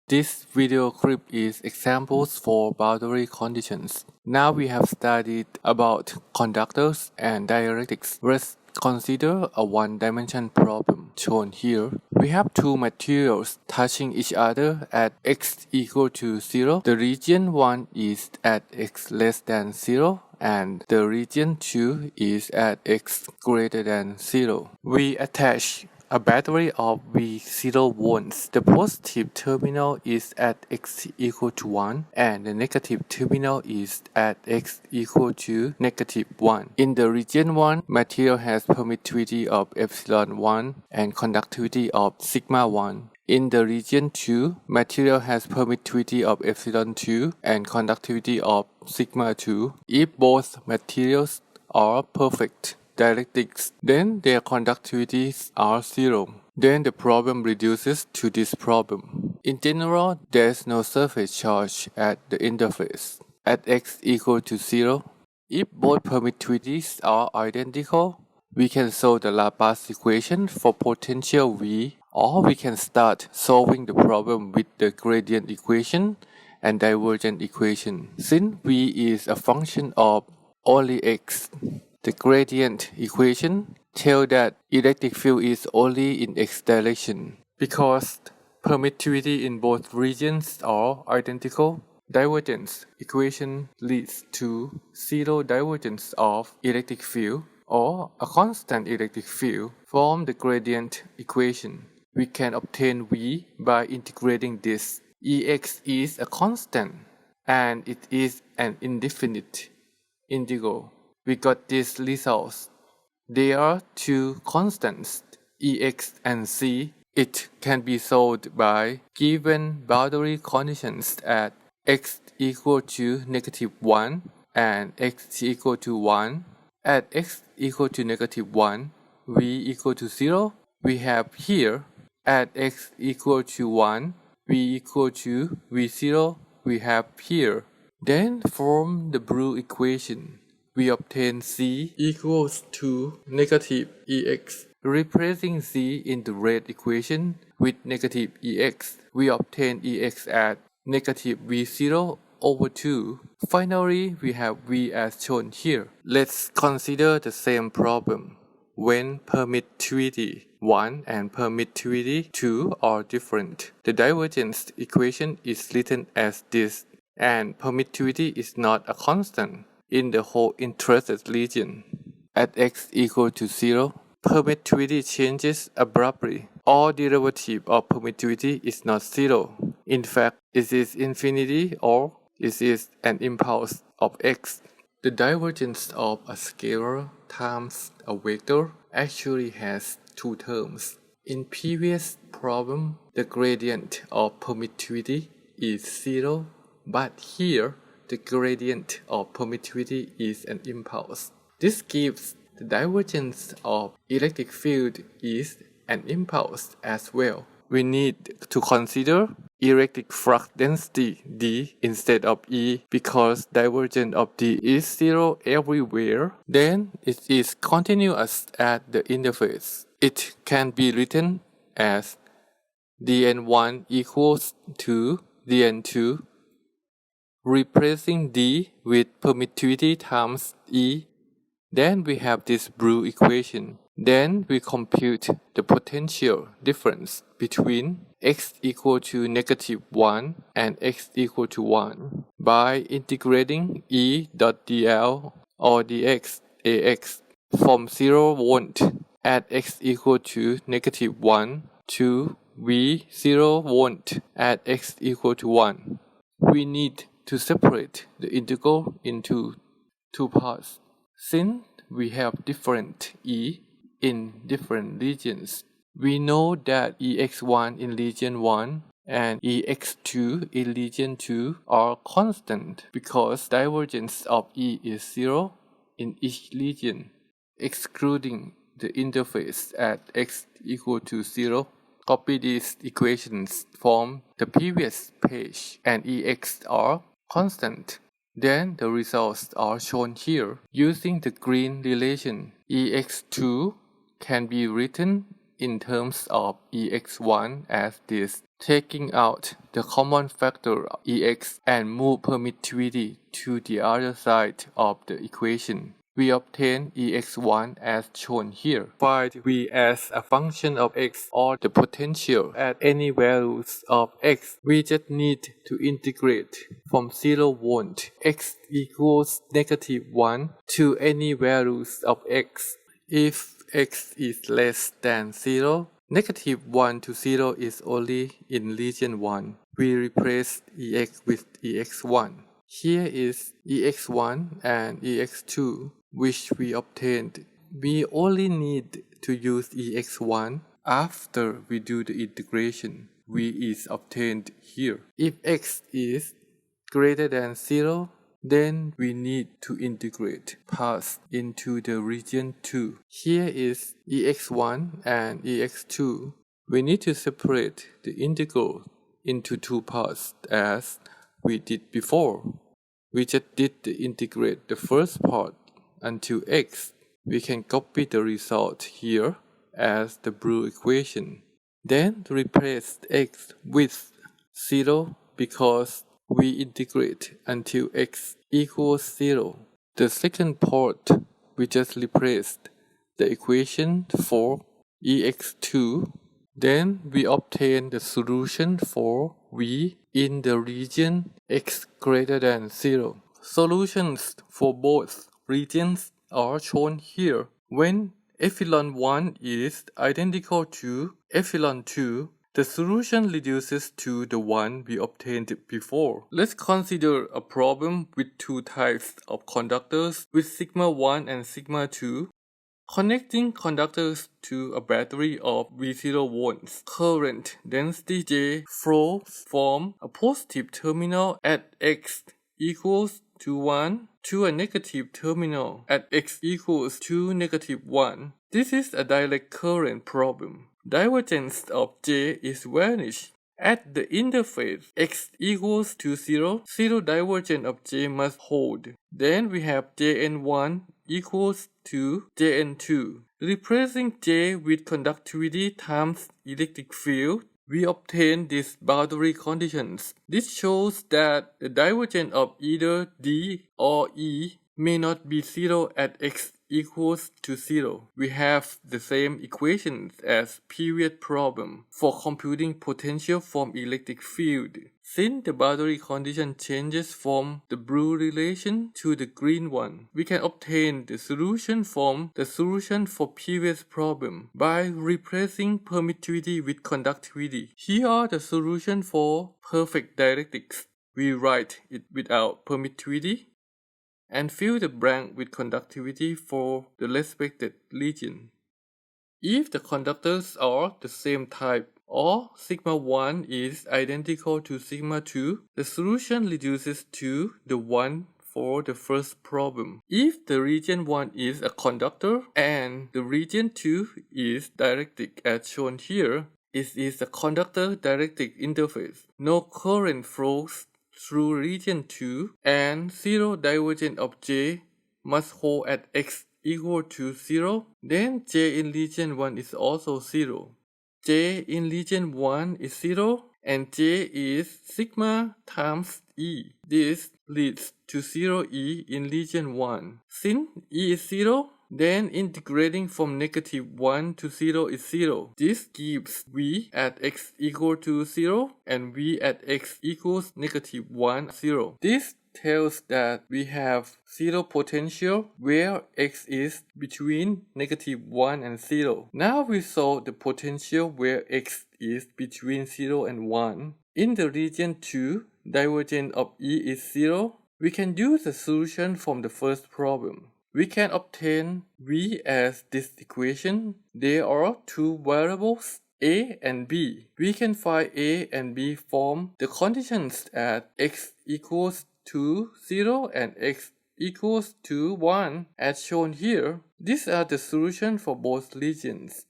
This video clip is examples for boundary conditions. Now we have studied about conductors and dielectrics. Let's consider a one-dimension problem shown here. We have two materials touching each other at x equal to 0. The region 1 is at x less than 0 and the region 2 is at x greater than 0. We attach a battery of V0 volts. The positive terminal is at x equal to 1 and the negative terminal is at x equal to negative 1. In the region 1, material has permittivity of epsilon 1 and conductivity of sigma 1. In the region 2, material has permittivity of epsilon 2 and conductivity of sigma 2. If both materials are perfect dielectrics, then their conductivities are 0. Then the problem reduces to this problem. In general, there is no surface charge at the interface. At x equal to 0, if both permittivities are identical, we can solve the Laplace equation for potential V, or we can start solving the problem with the gradient equation and divergent equation. Since V is a function of only x, the gradient equation tells that electric field is only in x direction. Because permittivity in both regions are identical, divergence equation leads to zero divergence of electric field or a constant electric field. From the gradient equation, we can obtain V by integrating this. Ex is a constant and it is an indefinite integral. We got these results. There are two constants, Ex and C. It can be solved by given boundary conditions at x equal to negative 1 and x equal to 1. At x equal to negative 1, V equal to 0. We have here at x equal to 1, V equal to V0. We have here. Then from the blue equation, we obtain C equals to negative Ex. Replacing C in the red equation with negative Ex, we obtain Ex at negative V0 over 2. Finally, we have V as shown here. Let's consider the same problem. When permittivity 1 and permittivity 2 are different, the divergence equation is written as this, and permittivity is not a constant in the whole interested region. At x equal to 0, permittivity changes abruptly. All derivative of permittivity is not 0. In fact, it is infinity or it is an impulse of x. The divergence of a scalar times a vector actually has two terms. In previous problem, the gradient of permittivity is 0, but here the gradient of permittivity is an impulse. This gives the divergence of electric field is an impulse as well. We need to consider electric flux density D instead of E because divergence of D is 0 everywhere. Then it is continuous at the interface. It can be written as dN1 equals to dN2. Replacing D with permittivity times E, then we have this blue equation. Then we compute the potential difference between x equal to negative 1 and x equal to 1 by integrating E dot dl or dx ax from 0 volt at x equal to negative 1 to V0 volt at x equal to 1. We need to separate the integral into two parts. Since we have different E in different regions, we know that Ex1 in region 1 and Ex2 in region 2 are constant because divergence of E is 0 in each region, excluding the interface at x equal to 0. Copy these equations from the previous page and Ex are constant. Then the results are shown here. Using the green relation, Ex2 can be written in terms of Ex1 as this, taking out the common factor of Ex and move permittivity to the other side of the equation. We obtain Ex1 as shown here. Find V as a function of x or the potential at any values of x. We just need to integrate from 0 volt x equals -1 to any values of x. If x is less than 0, -1 to 0 is only in region 1. We replace Ex with Ex1. Here is Ex1 and Ex2, which we obtained. We only need to use Ex1 after we do the integration. V is obtained here. If x is greater than 0, then we need to integrate pass into the region 2. Here is Ex1 and Ex2. We need to separate the integral into two parts as we did before. We just did the integrate the first part until x. We can copy the result here as the blue equation. Then replace x with 0 because we integrate until x equals 0. The second part, we just replaced the equation for Ex2. Then we obtain the solution for V in the region x greater than 0. Solutions for both regions are shown here. When epsilon 1 is identical to epsilon 2, the solution reduces to the one we obtained before. Let's consider a problem with two types of conductors with sigma 1 and sigma 2. Connecting conductors to a battery of V0 volts, current density J flows from a positive terminal at x equals to 1 to a negative terminal at x equals to -1. This is a direct current problem. Divergence of J is vanished. At the interface x equals to 0, zero divergence of J must hold. Then we have Jn1 equals to Jn2. Replacing J with conductivity times electric field, we obtain these boundary conditions. This shows that the divergence of either D or E may not be 0 at x equals to 0. We have the same equations as previous problem for computing potential from electric field. Since the boundary condition changes from the blue relation to the green one, we can obtain the solution from the solution for previous problem by replacing permittivity with conductivity. Here are the solution for perfect dielectrics. We write it without permittivity and fill the blank with conductivity for the respected region. If the conductors are the same type or sigma 1 is identical to sigma 2, the solution reduces to the one for the first problem. If the region 1 is a conductor and the region 2 is dielectric as shown here, it is a conductor-dielectric interface. No current flows through region 2 and zero divergence of J must hold at x equal to 0. Then J in region 1 is also 0. J in region 1 is 0 and J is sigma times E. This leads to 0E in region 1. Since E is 0, then integrating from -1 to 0 is 0. This gives V at x equal to 0 and V at x equals -1, 0. This tells that we have 0 potential where x is between -1 and 0. Now we solve the potential where x is between 0 and 1. In the region 2, divergence of E is 0. We can use the solution from the first problem. We can obtain V as this equation. There are two variables, A and B. We can find A and B from the conditions at x equals to 0 and x equals to 1 as shown here. These are the solutions for both regions.